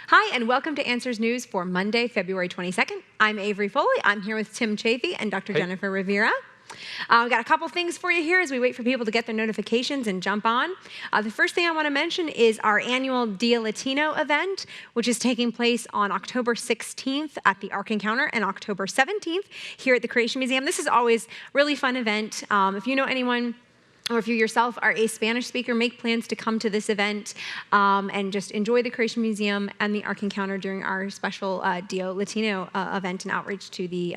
Hi, and welcome to Answers News for Monday, February 22nd. I'm Avery Foley. I'm here with Tim Chafee and Dr. Jennifer Rivera. We've got a couple things for you here as we wait for people to get their notifications and jump on. The first thing I want to mention is our annual Dia Latino event, which is taking place on October 16th at the Ark Encounter and October 17th here at the Creation Museum. This is always a really fun event. If you know anyone, or if you yourself are a Spanish speaker, make plans to come to this event and just enjoy the Creation Museum and the Ark Encounter during our special Dia Latino event and outreach to the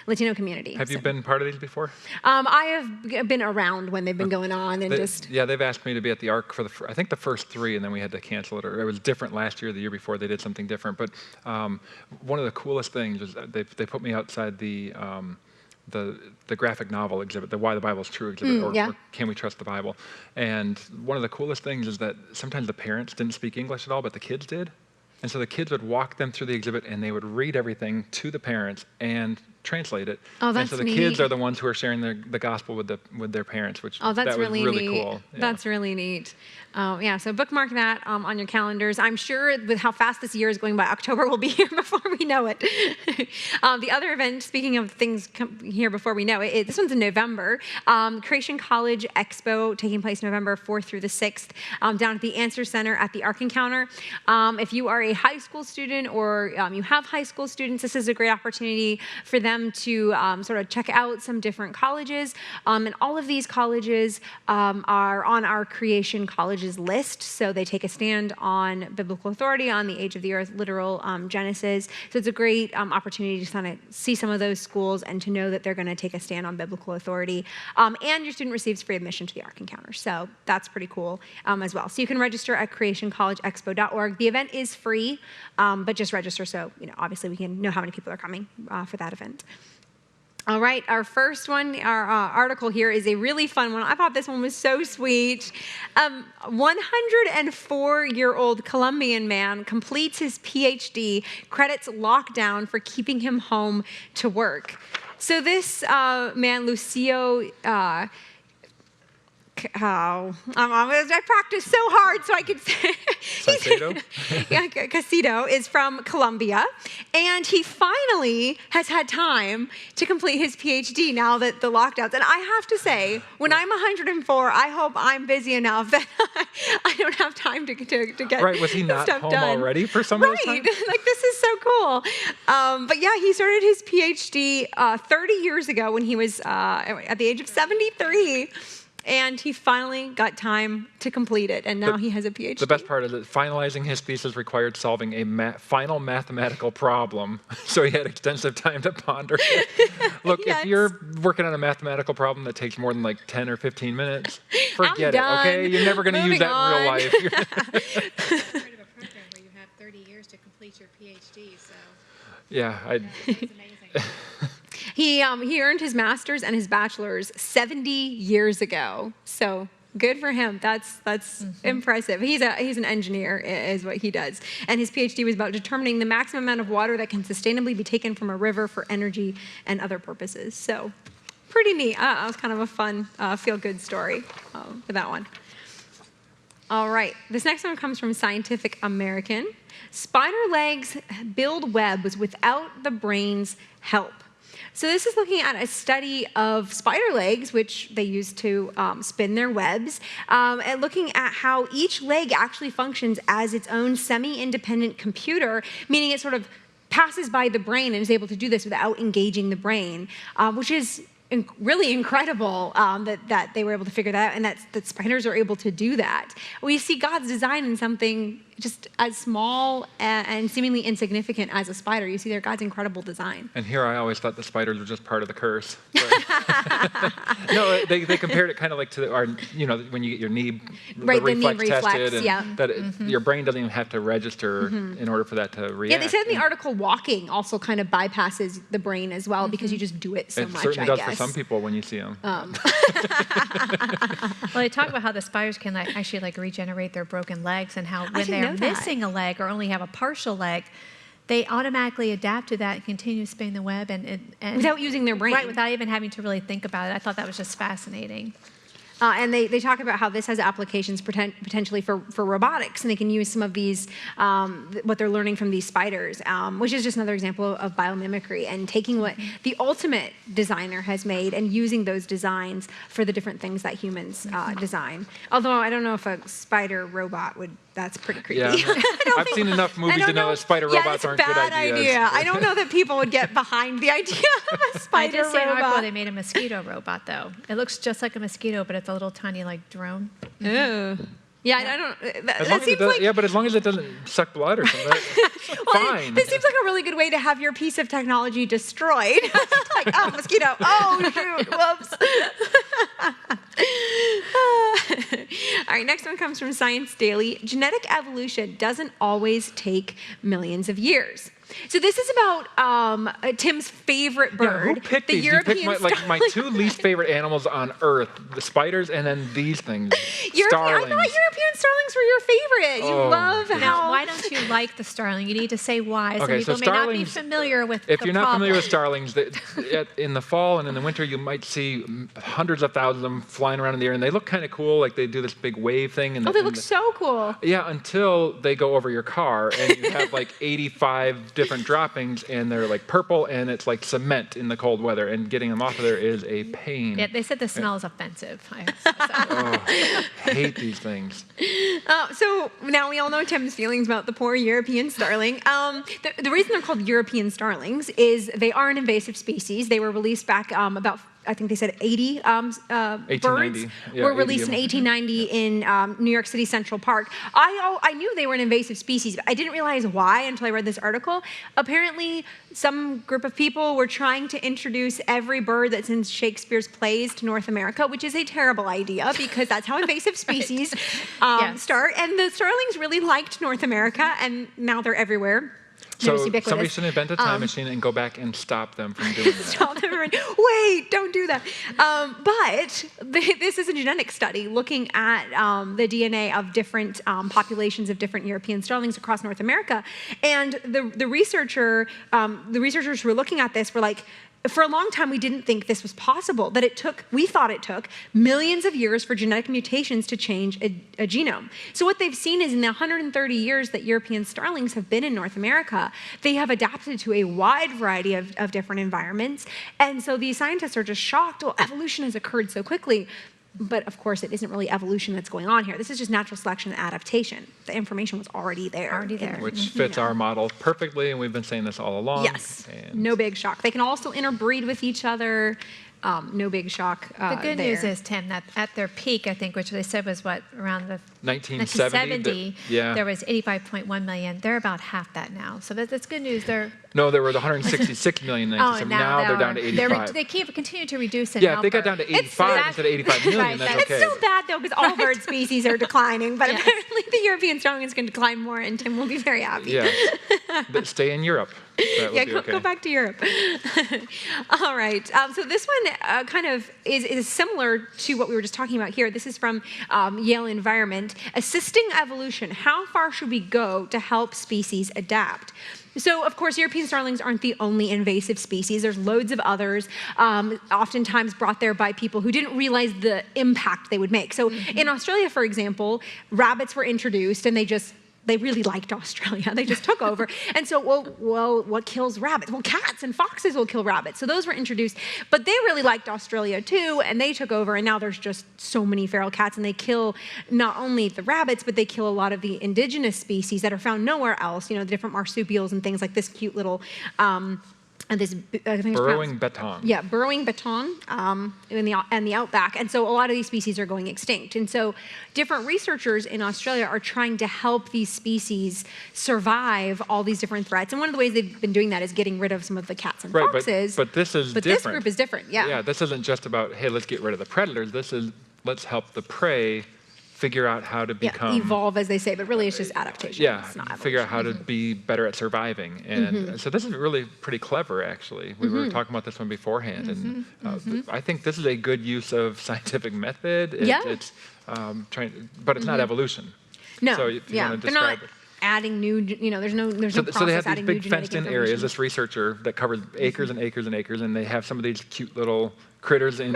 Latino community. Have you been part of these before? I have been around when they've been going on and Yeah, they've asked me to be at the Ark for I think the first three, and then we had to cancel it. Or it was different last year, the year before they did something different. But one of the coolest things is they put me outside the graphic novel exhibit, the Why the Bible is True exhibit, or Can We Trust the Bible? And one of the coolest things is that sometimes the parents didn't speak English at all, but the kids did. And so the kids would walk them through the exhibit, and they would read everything to the parents and translate it. Oh, that's and so the neat. Kids are the ones who are sharing the gospel with their parents, which that's that was really really neat. cool. Yeah. That's really neat. Yeah, so bookmark that on your calendars. I'm sure with how fast this year is going by, October will be here before we know it. The other event, speaking of things here before we know it, this one's in November. Creation College Expo taking place November 4th through the 6th down at the Answer Center at the Ark Encounter. If you are a high school student or you have high school students, this is a great opportunity for them to sort of check out some different colleges. And all of these colleges are on our Creation Colleges list. So they take a stand on biblical authority, on the age of the earth, literal Genesis. So it's a great opportunity to kind of see some of those schools and to know that they're going to take a stand on biblical authority. And your student receives free admission to the Ark Encounter. So that's pretty cool as well. So you can register at creationcollegeexpo.org. The event is free, but just register so, obviously we can know how many people are coming for that event. All right, our first one, our article here is a really fun one. I thought this one was so sweet. 104-year-old Colombian man completes his Ph.D., credits lockdown for keeping him home to work. So this man, Lucio, I practiced so hard so I could say. Caicedo is from Colombia, and he finally has had time to complete his PhD now that the lockdowns. And I have to say, when I'm 104, I hope I'm busy enough that I don't have time to get Right, was he not home done already for some of this time? Right, like this is so cool. But yeah, he started his PhD 30 years ago when he was at the age of 73. And he finally got time to complete it, and now he has a PhD. The best part is that finalizing his thesis required solving a final mathematical problem, so he had extensive time to ponder it. Work, yes. If you're working on a mathematical problem that takes more than like 10 or 15 minutes, forget it, okay? You're never going to use that in real life. Part of a program where you have 30 years to complete your PhD, so. Yeah, that's amazing. He earned his master's and his bachelor's 70 years ago. So good for him. That's impressive. He's an engineer is what he does. And his PhD was about determining the maximum amount of water that can sustainably be taken from a river for energy and other purposes. So pretty neat. That was kind of a fun, feel-good story for that one. All right, this next one comes from Scientific American. Spider legs build webs without the brain's help. So this is looking at a study of spider legs, which they use to spin their webs, and looking at how each leg actually functions as its own semi-independent computer, meaning it sort of passes by the brain and is able to do this without engaging the brain, which is really incredible that they were able to figure that out, and that spiders are able to do that. We see God's design in something just as small and seemingly insignificant as a spider. You see there God's incredible design. And here I always thought the spiders were just part of the curse. No, they compared it kind of like to our, when you get your knee, right, the reflex tested, and yeah. that your brain doesn't even have to register in order for that to react. Yeah, they said in the article walking also kind of bypasses the brain as well because you just do it so much, I guess. It certainly does for some people when you see them. Well, they talk about how the spiders can actually regenerate their broken legs, and how when they're missing a leg or only have a partial leg, they automatically adapt to that and continue to spin the web and without using their brain. Right, without even having to really think about it. I thought that was just fascinating. And they talk about how this has applications potentially for robotics, and they can use some of these, what they're learning from these spiders, which is just another example of biomimicry and taking what the ultimate designer has made and using those designs for the different things that humans design. Although I don't know if a spider robot would, that's pretty creepy. Yeah, I've seen enough movies to know that spider robots aren't good ideas. Idea. I don't know that people would get behind the idea of a spider robot. I did see an article they made a mosquito robot, though. It looks just like a mosquito, but it's a little tiny, like, drone. Oh. Yeah, I don't. That seems like, yeah, but as long as it doesn't suck blood or something, fine. This seems like a really good way to have your piece of technology destroyed. Like, oh, mosquito. Oh, shoot. Whoops. All right, next one comes from Science Daily. Genetic evolution doesn't always take millions of years. So this is about Tim's favorite bird. Yeah, who picked these? European you picked my two least favorite animals on Earth, the spiders and then these things, starlings. I thought European starlings were your favorite. You love how... Now, why don't you like the starling? You need to say why. Okay, Some people may not be familiar with If you're not familiar with starlings, in the fall and in the winter, you might see hundreds of thousands of them flying around in the air, and they look kind of cool, like they do this big wave thing. And they look so cool. Yeah, until they go over your car, and you have like 85 different droppings, and they're like purple, and it's like cement in the cold weather, and getting them off of there is a pain. Yeah, they said the smell is offensive. I hate these things. So now we all know Tim's feelings about the poor European starling. The reason they're called European starlings is they are an invasive species. They were released back about, I think they said 80 birds were released in 1890 in New York City Central Park. I knew they were an invasive species, but I didn't realize why until I read this article. Apparently, some group of people were trying to introduce every bird that's in Shakespeare's plays to North America, which is a terrible idea because that's how invasive species start. And the starlings really liked North America, and now they're everywhere. So somebody should invent a time machine and go back and stop them from doing that. Stop them from, wait, don't do that. But this is a genetic study looking at the DNA of different populations of different European starlings across North America. And the researchers who were looking at this were like, for a long time, we didn't think this was possible, that we thought it took millions of years for genetic mutations to change a genome. So what they've seen is in the 130 years that European starlings have been in North America, they have adapted to a wide variety of different environments. And so these scientists are just shocked, well, evolution has occurred so quickly. But of course, it isn't really evolution that's going on here. This is just natural selection and adaptation. The information was already there. Which fits our model perfectly, and we've been saying this all along. Yes, no big shock. They can also interbreed with each other. No big shock The good news is, Tim, that at their peak, I think, which they said was around the 1970, there was 85.1 million. They're about half that now. So that's good news. No, there were 166 million in 1970. Now they're down to 85. They continue to reduce in number. Yeah, if they got down to 85 instead of 85 million, that's okay. It's still bad, though, because all bird species are declining. But apparently the European starling is going to decline more, and Tim will be very happy. Yeah, but stay in Europe. Go back to Europe. All right. So this one kind of is similar to what we were just talking about here. This is from Yale Environment. Assisting evolution. How far should we go to help species adapt? So, of course, European starlings aren't the only invasive species. There's loads of others, oftentimes brought there by people who didn't realize the impact they would make. So in Australia, for example, rabbits were introduced, and they really liked Australia. They just took over. And so, well, what kills rabbits? Well, cats and foxes will kill rabbits. So those were introduced. But they really liked Australia too, and they took over, and now there's just so many feral cats, and they kill not only the rabbits, but they kill a lot of the indigenous species that are found nowhere else, the different marsupials and things like this cute little... I think burrowing bettong. Yeah, burrowing bettong in the outback. And so a lot of these species are going extinct. And so different researchers in Australia are trying to help these species survive all these different threats. And one of the ways they've been doing that is getting rid of some of the cats and foxes. But this is different. This group is different, yeah. Yeah, this isn't just about, hey, let's get rid of the predators. This is, let's help the prey figure out how to become... evolve, as they say, but really it's just adaptation. Yeah, it's not figure out how to be better at surviving. And so this is really pretty clever, actually. We were talking about this one beforehand. And I think this is a good use of scientific method. It's but it's not evolution. No, so if you want to describe it. adding new, there's no So process they have these adding new big genetic fenced-in information. areas, this researcher that covers acres and acres and acres, and they have some of these cute little critters in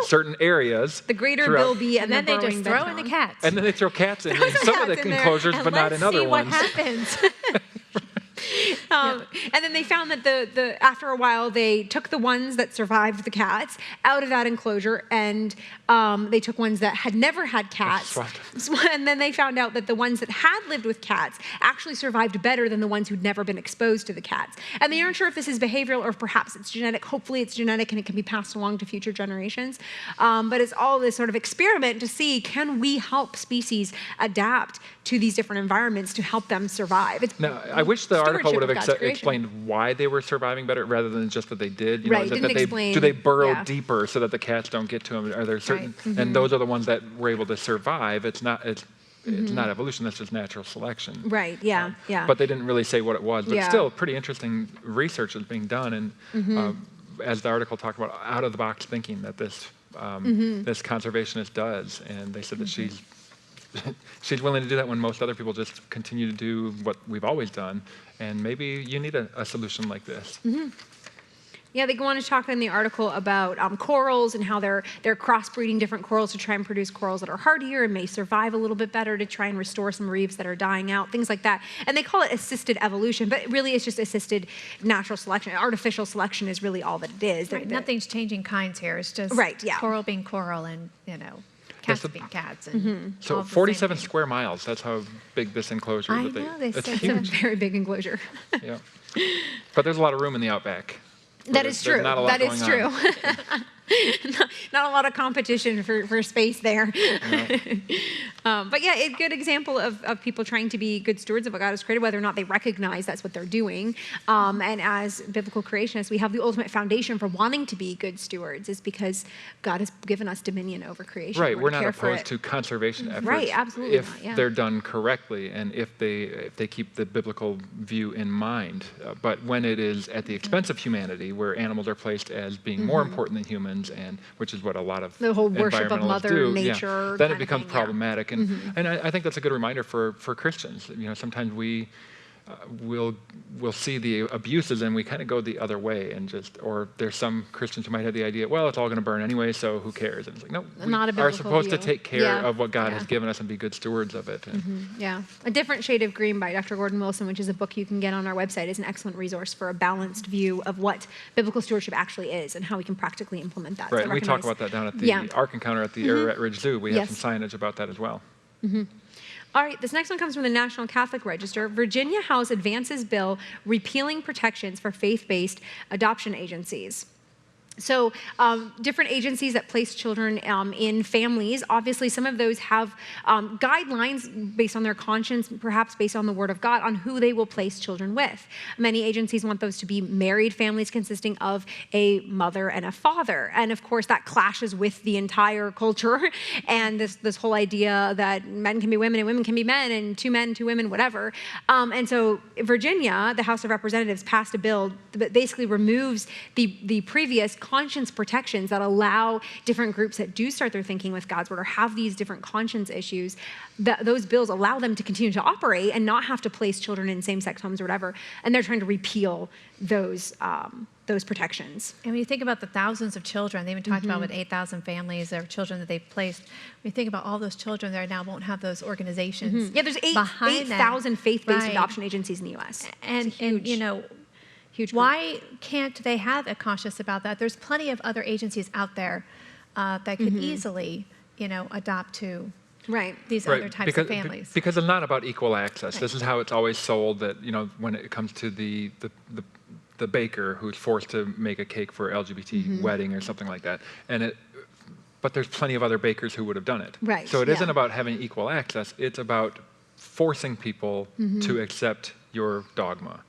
certain areas. The greater throughout. bilby and then the they burrowing just throw in the bedfawn. cats. And then they throw cats in Throw some some of the cats in there, enclosures, and but not let's in other see ones. what happens. And then they found that the after a while they took the ones that survived the cats out of that enclosure, and they took ones that had never had cats. And then they found out that the ones that had lived with cats actually survived better than the ones who'd never been exposed to the cats. And they aren't sure if this is behavioral or perhaps it's genetic. Hopefully it's genetic and it can be passed along to future generations. But it's all this sort of experiment to see, can we help species adapt to these different environments to help them survive? Now, I wish the article would have God's creation. explained why they were surviving better rather than just that they did. Right, Is it didn't that explain, do they burrow yeah. deeper so that the cats don't get to them? Are there certain, and those are the ones that were able to survive. It's not evolution, that's just natural selection. Right, yeah, yeah. But they didn't really say what it was. But Yeah. still, pretty interesting research is being done. And as the article talked about, out-of-the-box thinking that this conservationist does. And they said that she's willing to do that when most other people just continue to do what we've always done. And maybe you need a solution like this. Yeah, they go on to talk in the article about corals and how they're crossbreeding different corals to try and produce corals that are hardier and may survive a little bit better to try and restore some reefs that are dying out, things like that. And they call it assisted evolution, but really it's just assisted natural selection. Artificial selection is really all that it is. Right, nothing's changing kinds here. It's just Right, yeah. coral being coral and, cats being cats. And So all the same 47 thing. square miles, that's how big this enclosure I is. know, they It's said huge. It's a very big enclosure. Yeah. But there's a lot of room in the outback. That is true. Not a lot That is going true. on. Not a lot of competition for space there. But yeah, a good example of people trying to be good stewards of what God has created, whether or not they recognize that's what they're doing. And as biblical creationists, we have the ultimate foundation for wanting to be good stewards is because God has given us dominion over creation. Right, we're to not care for opposed it. to conservation efforts. Right, absolutely if not, yeah. they're done correctly and if they keep the biblical view in mind. But when it is at the expense of humanity, where animals are placed as being more important than humans, and which is what a lot of The whole worship of environmentalists Mother do, Nature then kind it of becomes thing, yeah. problematic. And I think that's a good reminder for Christians. Sometimes we'll see the abuses and we kind of go the other way and or there's some Christians who might have the idea, well, it's all going to burn anyway, so who cares? And it's like, no, we Not a are biblical supposed to view. take care Yeah, of what God yeah. has given us and be good stewards of it. Yeah. A Different Shade of Green by Dr. Gordon Wilson, which is a book you can get on our website, is an excellent resource for a balanced view of what biblical stewardship actually is and how we can practically implement that. So Right, I and we talk recognize- about that down at the Ark Encounter at the Ararat Ridge Zoo. We have Yes. some signage about that as well. All right, this next one comes from the National Catholic Register. Virginia House advances bill repealing protections for faith-based adoption agencies. So different agencies that place children in families, obviously some of those have guidelines based on their conscience, perhaps based on the Word of God, on who they will place children with. Many agencies want those to be married families consisting of a mother and a father. And of course that clashes with the entire culture and this whole idea that men can be women and women can be men and two men, two women, whatever. And so Virginia, the House of Representatives, passed a bill that basically removes the previous conscience protections that allow different groups that do start their thinking with God's word or have these different conscience issues, those bills allow them to continue to operate and not have to place children in same-sex homes or whatever. And they're trying to repeal those protections. And when you think about the thousands of children, they even talked about with 8,000 families or children that they've placed. When you think about all those children there now won't have those organizations. Yeah, there's behind them. 8,000 faith-based Right. adoption agencies in the U.S. And Huge group. why can't they have a conscience about that? There's plenty of other agencies out there that could easily, adopt to Right. these other types of families. Because it's not about equal access. This is how it's always sold, that when it comes to the baker who's forced to make a cake for LGBT wedding or something like that. But there's plenty of other bakers who would have done it. Right, So it yeah. isn't about having equal access. It's about forcing people to accept your dogma.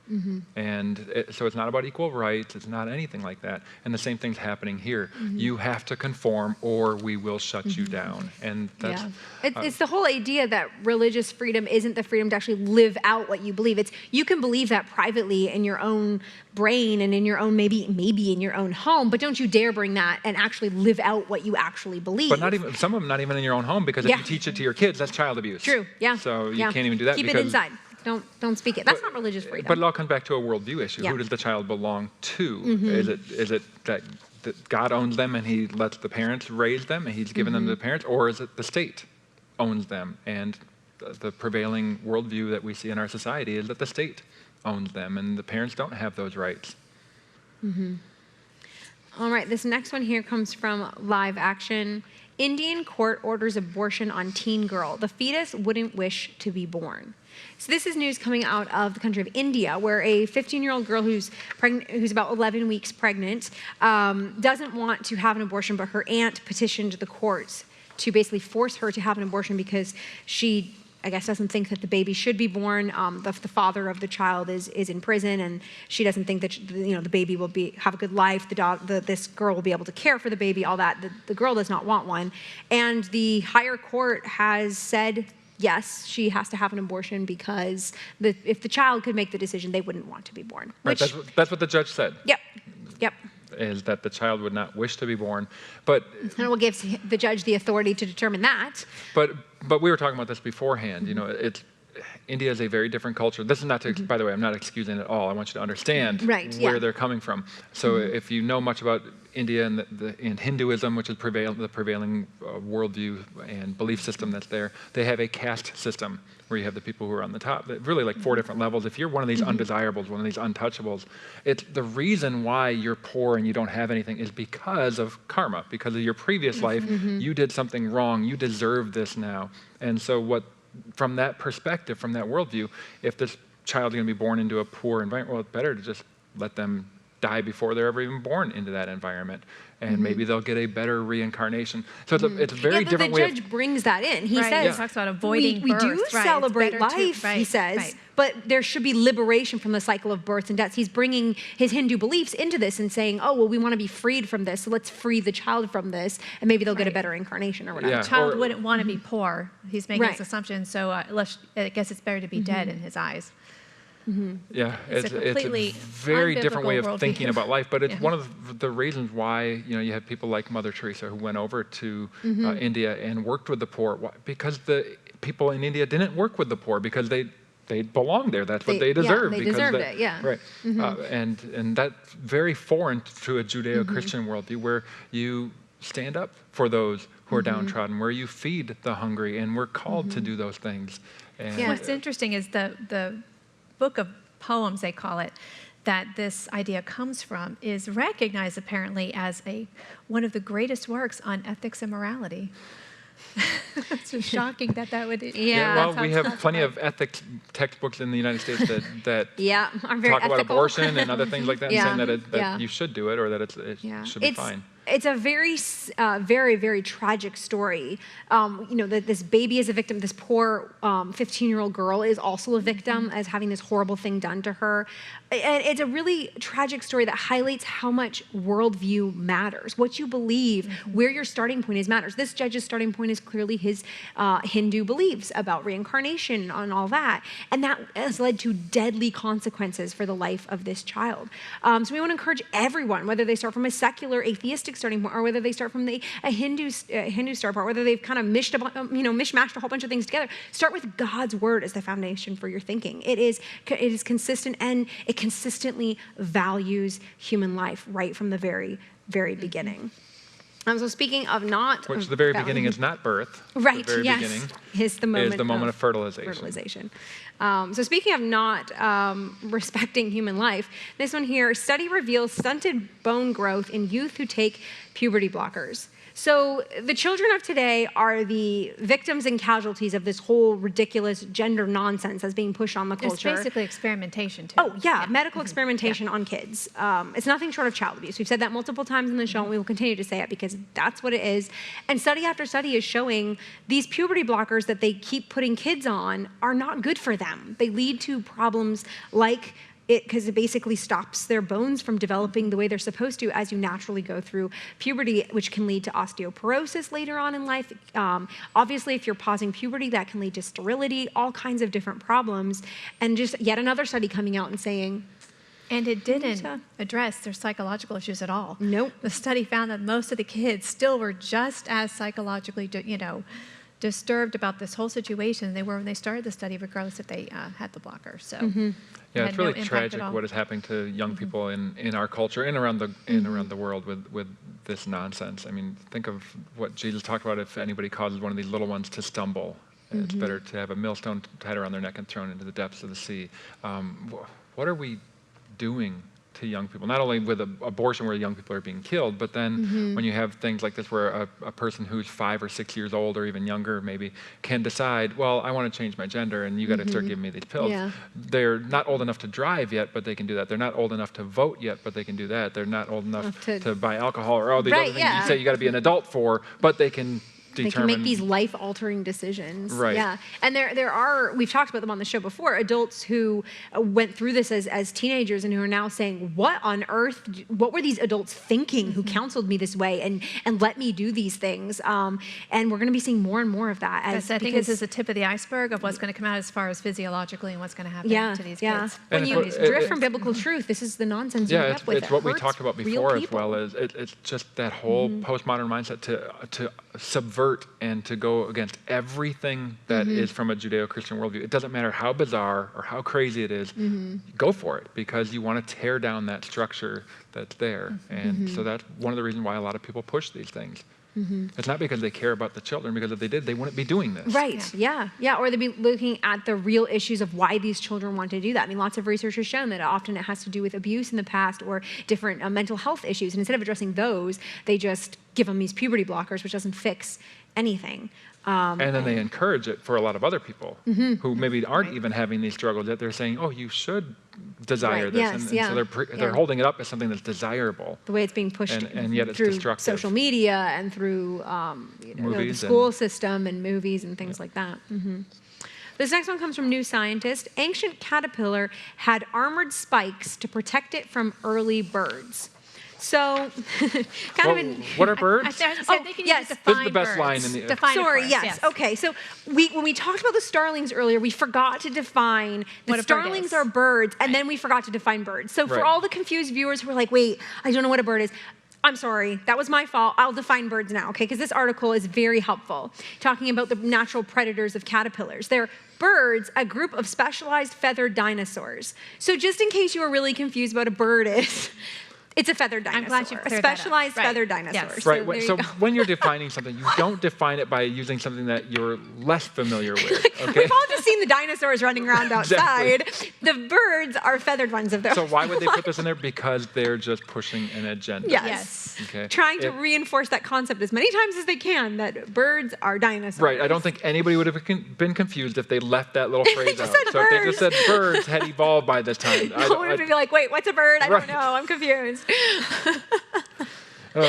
And so it's not about equal rights. It's not anything like that. And the same thing's happening here. You have to conform or we will shut you down. And that's... It's the whole idea that religious freedom isn't the freedom to actually live out what you believe. It's you can believe that privately in your own brain and in your own, maybe in your own home, but don't you dare bring that and actually live out what you actually believe. But not even, some of them not even in your own home, because if Yeah. you teach it to your kids, that's child abuse. True, yeah. So you yeah. can't even do that. Keep because it inside. don't speak it. That's not religious freedom. But it all comes back to a worldview issue. Yeah. Who does the child belong to? Is it that God owns them and he lets the parents raise them and he's given them to the parents, or is it the state owns them? And the prevailing worldview that we see in our society is that the state owns them and the parents don't have those rights. All right, this next one here comes from Live Action. Indian court orders abortion on teen girl. The fetus wouldn't wish to be born. So this is news coming out of the country of India, where a 15-year-old girl who's pregnant, who's about 11 weeks pregnant, doesn't want to have an abortion, but her aunt petitioned the courts to basically force her to have an abortion because she, I guess, doesn't think that the baby should be born. The father of the child is in prison, and she doesn't think that the baby will have a good life. This girl will be able to care for the baby. All that. The girl does not want one, and the higher court has said yes, she has to have an abortion because if the child could make the decision, they wouldn't want to be born. Right. That's what the judge said. Yep. Is that the child would not wish to be born, but and what gives the judge the authority to determine that? But we were talking about this beforehand. India is a very different culture. This is not to, by the way, I'm not excusing it at all. I want you to understand where they're coming from. So if you know much about India and Hinduism, which is the prevailing worldview and belief system that's there, they have a caste system where you have the people who are on the top, really like 4 different levels. If you're one of these undesirables, one of these untouchables, it's the reason why you're poor and you don't have anything is because of karma, because of your previous life. You did something wrong. You deserve this now. And so from that perspective, from that worldview, if this child is going to be born into a poor environment, well, it's better to just let them die before they're ever even born into that environment. And maybe they'll get a better reincarnation. So it's a very different way. The judge brings that in. He says, he talks about avoiding we birth. do celebrate life, he says, but there should be liberation from the cycle of births and deaths. He's bringing his Hindu beliefs into this and saying, oh, well, we want to be freed from this, so let's free the child from this, and maybe they'll get a better incarnation or whatever. The child wouldn't want to be poor. He's making this assumption, so I guess it's better to be dead in his eyes. Yeah, it's a very different way of thinking about life, but it's one of the reasons why you have people like Mother Teresa who went over to India and worked with the poor, because the people in India didn't work with the poor because they belong there. That's what they deserve. Yeah, they deserved it. Yeah. Right. And that's very foreign to a Judeo-Christian worldview where you stand up for those who are downtrodden, where you feed the hungry, and we're called to do those things. And what's interesting is the book of poems, they call it, that this idea comes from is recognized apparently as one of the greatest works on ethics and morality. It's just shocking that would. Well, we have plenty of ethics textbooks in the United States that are very talk about ethical. abortion and other things like that, and saying that you should do it or that it should be fine. It's a very, very, very tragic story. That this baby is a victim. This poor 15-year-old girl is also a victim as having this horrible thing done to her. And it's a really tragic story that highlights how much worldview matters. What you believe, where your starting point is matters. This judge's starting point is clearly his Hindu beliefs about reincarnation and all that. And that has led to deadly consequences for the life of this child. So we want to encourage everyone, whether they start from a secular, atheistic starting point, or whether they start from a Hindu start point, whether they've kind of mishmashed a whole bunch of things together. Start with God's word as the foundation for your thinking. It is consistent, and it consistently values human life right from the very, very beginning. So speaking of the very beginning is not birth. Right, the very beginning is the moment of fertilization. So speaking of not respecting human life, this one here, study reveals stunted bone growth in youth who take puberty blockers. So the children of today are the victims and casualties of this whole ridiculous gender nonsense that's being pushed on the culture. It's basically experimentation, too. Oh, yeah, medical experimentation on kids. It's nothing short of child abuse. We've said that multiple times in the show, and we will continue to say it because that's what it is. And study after study is showing these puberty blockers that they keep putting kids on are not good for them. They lead to problems like because it basically stops their bones from developing the way they're supposed to as you naturally go through puberty, which can lead to osteoporosis later on in life. Obviously, if you're pausing puberty, that can lead to sterility, all kinds of different problems. And just yet another study coming out and saying, and it didn't address their psychological issues at all. Nope. The study found that most of the kids still were just as psychologically, disturbed about this whole situation they were when they started the study, regardless if they had the blocker. So Yeah, had it's no really impact tragic at all. what is happening to young people in our culture and around the world with this nonsense. I mean, think of what Jesus talked about. If anybody causes one of these little ones to stumble, it's better to have a millstone tied around their neck and thrown into the depths of the sea. What are we doing to young people? Not only with abortion where young people are being killed, but then when you have things like this where a person who's 5 or 6 years old or even younger maybe can decide, well, I want to change my gender and you got to start giving me these pills. Yeah. They're not old enough to drive yet, but they can do that. They're not old enough to vote yet, but they can do that. They're not old enough to buy alcohol or all these Right, other things yeah. you say you got to be an adult for, but they can They can make these life-altering decisions. Right. Yeah, and there are, we've talked about them on the show before, adults who went through this as teenagers and who are now saying, what on earth, what were these adults thinking who counseled me this way and let me do these things? And we're going to be seeing more and more of that. I think this is the tip of the iceberg of what's going to come out as far as physiologically and what's going to happen to these kids. When And you it's drift from biblical truth, this is the nonsense you Yeah, end it's, up with. it's what we hurts talked about real before as people. well. As it's just that whole postmodern mindset to subvert and to go against everything that is from a Judeo-Christian worldview. It doesn't matter how bizarre or how crazy it is, go for it, because you want to tear down that structure that's there. And so that's one of the reasons why a lot of people push these things. It's not because they care about the children, because if they did, they wouldn't be doing this. Right, yeah. Or they'd be looking at the real issues of why these children want to do that. I mean, lots of research has shown that often it has to do with abuse in the past or different mental health issues. And instead of addressing those, they just give them these puberty blockers, which doesn't fix anything. And then they encourage it for a lot of other people who maybe aren't even having these struggles yet. They're saying, oh, you should desire this. Yes, And so they're holding it up as something that's desirable. The way it's being pushed And yet it's through destructive. social media and through the Movies school system and movies and things like that. This next one comes from New Scientist. Ancient caterpillar had armored spikes to protect it from early birds. So, What are birds? I think you need yes. to This define is the best birds. line in the- Define it Sorry, for us, yes. Okay, so when we talked about the starlings earlier, we forgot to define What that a bird starlings is. are birds, and then we forgot to define birds. So for Right. all the confused viewers who are like, wait, I don't know what a bird is, I'm sorry, that was my fault. I'll define birds now, okay? Because this article is very helpful, talking about the natural predators of caterpillars. They're birds, a group of specialized feathered dinosaurs. So just in case you were really confused about what a bird is, it's a feathered dinosaur. I'm glad you a cleared that up. specialized Right. feathered dinosaur. Yes. Right. So, there you So go. when you're defining something, you don't define it by using something that you're less familiar with. Okay. We've all just seen the dinosaurs running around outside. Exactly. The birds are feathered ones of those. So why would they put this in there? Because they're just pushing an agenda. Yes. Okay. Trying to It- reinforce that concept as many times as they can that birds are dinosaurs. Right. I don't think anybody would have been confused if they left that little phrase just out. said So if they just said birds had evolved by this time. No one would be like, wait, what's a bird? I Right. don't know. I'm confused. All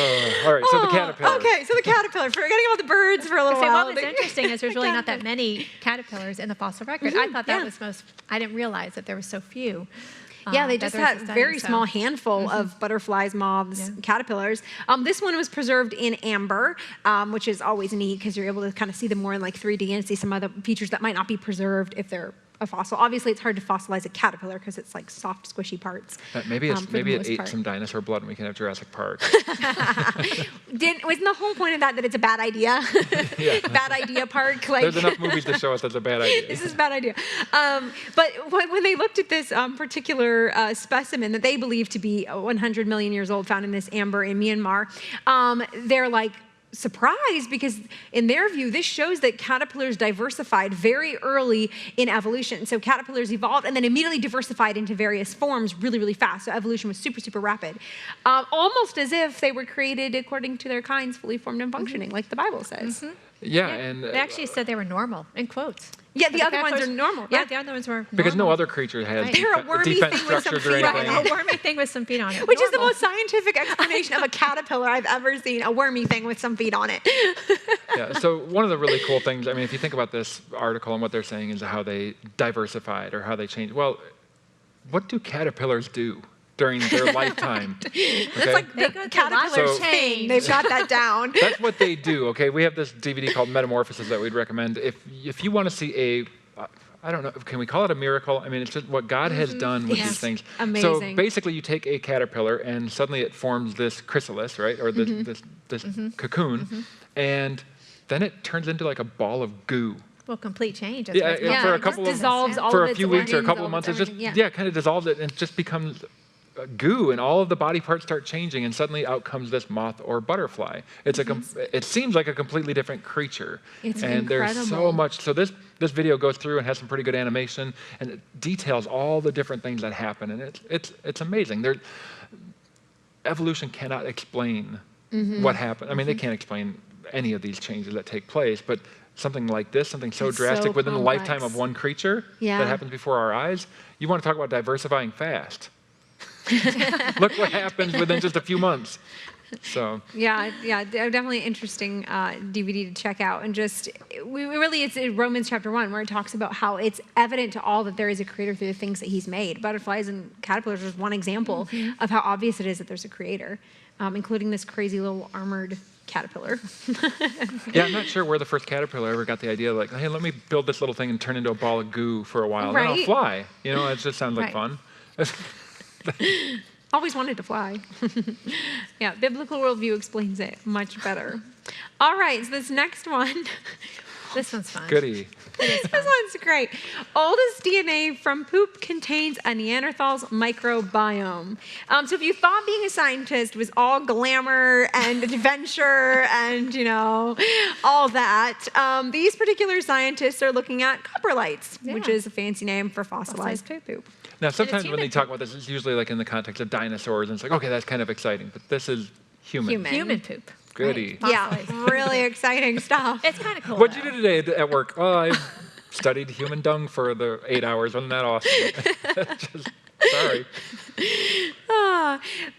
right. So the caterpillar. Okay, so the caterpillar. Forgetting about the birds for a little So while. what was interesting is there's really not that many caterpillars in the fossil record. I thought that yeah. was I didn't realize that there were so few. Yeah, they that just there was had a a study, very so- small handful of butterflies, moths, caterpillars. This one was preserved in amber, which is always neat because you're able to kind of see them more in like 3D and see some other features that might not be preserved if they're a fossil. Obviously, it's hard to fossilize a caterpillar because it's like soft, squishy parts. Maybe for the maybe it most ate part. some dinosaur blood and we can have Jurassic Park. Wasn't the whole point of that it's a bad idea? Yeah. Bad idea park. Like, There's enough movies to show us that's a bad idea. this is a bad idea. But when they looked at this particular specimen that they believe to be 100 million years old, found in this amber in Myanmar, they're like, surprised because in their view this shows that caterpillars diversified very early in evolution. So caterpillars evolved and then immediately diversified into various forms really, really fast. So evolution was super, super rapid. Almost as if they were created according to their kinds, fully formed and functioning, like the Bible says. Yeah, and They actually said they were normal, in quotes. Yeah, But the other ones are caterpillars- normal. Yeah, right? the other ones were because no normal. other creature has Right. They're a wormy defense thing with some structures or feet on anything. it. A wormy thing with some feet on it. Which is the Normal. most scientific explanation of a caterpillar I've ever seen, a wormy thing with some feet on it. Yeah, so one of the really cool things, I mean, if you think about this article and what they're saying is how they diversified or how they changed. Well, what do caterpillars do during their lifetime? That's Okay? like They the go through caterpillar lots of chain. change. They've got that down. That's what they do, okay? We have this DVD called Metamorphosis that we'd recommend. If you want to see I don't know, can we call it a miracle? I mean, it's just what God has done with Yes. these things. Amazing. So basically you take a caterpillar and suddenly it forms this chrysalis, right? Or this cocoon. And then it turns into like a ball of goo. Well, complete change. Yeah, for a it couple just of dissolves all for of a its few weeks or a organs, couple of all months, its it just everything, kind of dissolves it and it just becomes goo, and all of the body parts start changing, and suddenly out comes this moth or butterfly. It's it seems like a completely different creature. It's and there's so incredible. much. So this video goes through and has some pretty good animation, and it details all the different things that happen, and it's amazing. Evolution cannot explain what happened. I mean, they can't explain any of these changes that take place, but something like this, something so It's drastic so within the lifetime complex. of one creature Yeah. that happens before our eyes, you want to talk about diversifying fast. Look what happens within just a few months. So Yeah, definitely interesting DVD to check out. And just, it's in Romans chapter 1, where it talks about how it's evident to all that there is a creator through the things that he's made. Butterflies and caterpillars is one example of how obvious it is that there's a creator, including this crazy little armored caterpillar. yeah, I'm not sure where the first caterpillar ever got the idea, like, hey, let me build this little thing and turn into a ball of goo for a while, and then I'll Right. fly. You know, it just sounds like Right. fun. Always wanted to fly. Yeah, biblical worldview explains it much better. All right, so this next one. This one's fun. Goody. This one's great. Oldest DNA from poop contains a Neanderthal's microbiome. So if you thought being a scientist was all glamour and adventure and, all that, these particular scientists are looking at coprolites, which Yeah. is a fancy name for fossilized poop. Now, sometimes when human they talk about this, it's usually like in the context of dinosaurs, and it's like, okay, that's kind of exciting, but this is human. Human poop. Goody. Right. Yeah, Fossilized. really exciting stuff. It's kind of cool. What'd you though. do today at work? Oh, I studied human dung for the 8 hours. Wasn't that awesome? Sorry.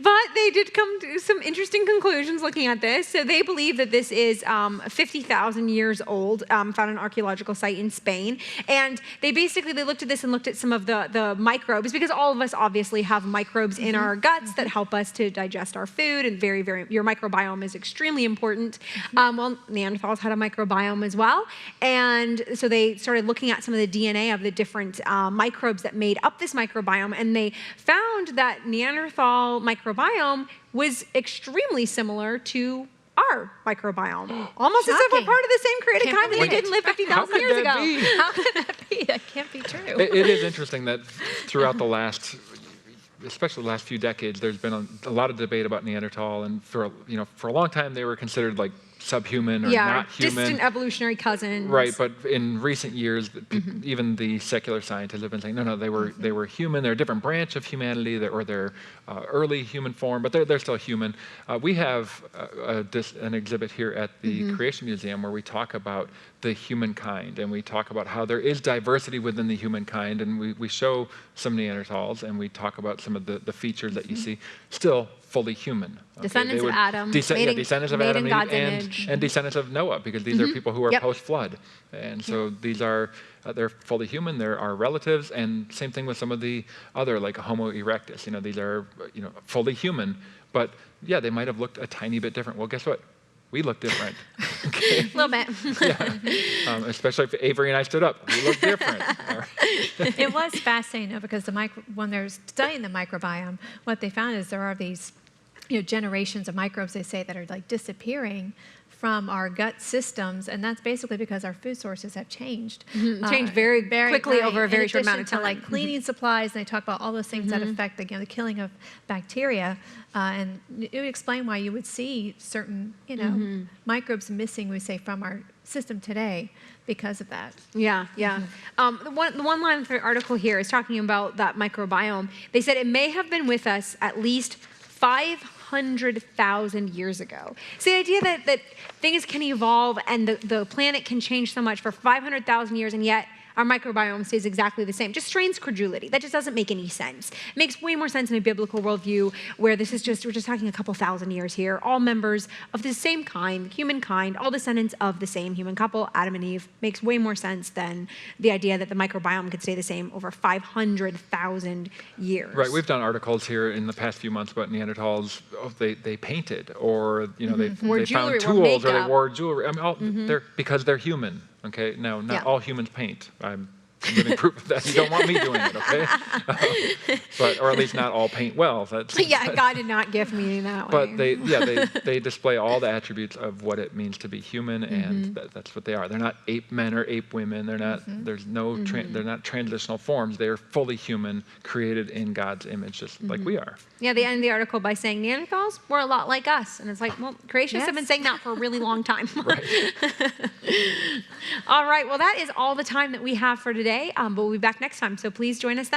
But they did come to some interesting conclusions looking at this. So they believe that this is 50,000 years old, found in an archaeological site in Spain. And they looked at this and looked at some of the microbes, because all of us obviously have microbes in our guts that help us to digest our food, and your microbiome is extremely important. Well, Neanderthals had a microbiome as well. And so they started looking at some of the DNA of the different microbes that made up this microbiome, and they found that Neanderthal microbiome was extremely similar to our microbiome. Almost as if we're Shocking. part of the same created Can't kind that we believe it. didn't live How 50,000 could years that ago. be? How can that be? That can't be true. It is interesting that throughout the last, especially the last few decades, there's been a lot of debate about Neanderthal, and for a long time they were considered like subhuman or Yeah, not human. distant evolutionary cousins. Right, but in recent years, even the secular scientists have been saying, no, they were human. They're a different branch of humanity, or they're early human form, but they're still human. We have an exhibit here at the Creation Museum where we talk about the humankind, and we talk about how there is diversity within the humankind, and we show some Neanderthals, and we talk about some of the features that you see, still fully human. Okay? Descendants of Adam, Descendants of made Adam in God's and image. and descendants of Noah, because these are people who are Yep. post-flood. And so these are, they're fully human, they're our relatives, and same thing with some of the other, like Homo erectus. These are, fully human, but yeah, they might have looked a tiny bit different. Well, guess what? We look different. A little bit. Especially if Avery and I stood up. We look different. All right. It was fascinating, though, because when they're studying the microbiome, what they found is there are these generations of microbes, they say, that are like disappearing from our gut systems, and that's basically because our food sources have changed. Changed very quickly over a very short amount of In addition time. to like cleaning supplies, and they talk about all those things that affect the killing of bacteria, and it would explain why you would see certain microbes missing, we say, from our system today because of that. Yeah. The one line of the article here is talking about that microbiome. They said it may have been with us at least 500,000 years ago. So the idea that things can evolve and the planet can change so much for 500,000 years, and yet our microbiome stays exactly the same, just strains credulity. That just doesn't make any sense. It makes way more sense in a biblical worldview, where we're just talking a couple thousand years here, all members of the same kind, humankind, all descendants of the same human couple, Adam and Eve. Makes way more sense than the idea that the microbiome could stay the same over 500,000 years. Right, we've done articles here in the past few months about Neanderthals. They painted, or they Wore found jewelry, wore tools, or they makeup. wore jewelry. I mean, because they're human. Okay, now not Yeah. all humans paint. I'm I'm living proof of that. You don't want me doing it, okay? But or at least not all paint well. That's, Yeah, God did not gift me that way. but they display all the attributes of what it means to be human, and that's what they are. They're not ape men or ape women. They're not. There's no. They're not transitional forms. They are fully human, created in God's image, just like we are. Yeah, they end the article by saying Neanderthals were a lot like us. And it's like, well, creationists have been saying that for a really long time. Right. All right, well, that is all the time that we have for today, but we'll be back next time. So please join us then.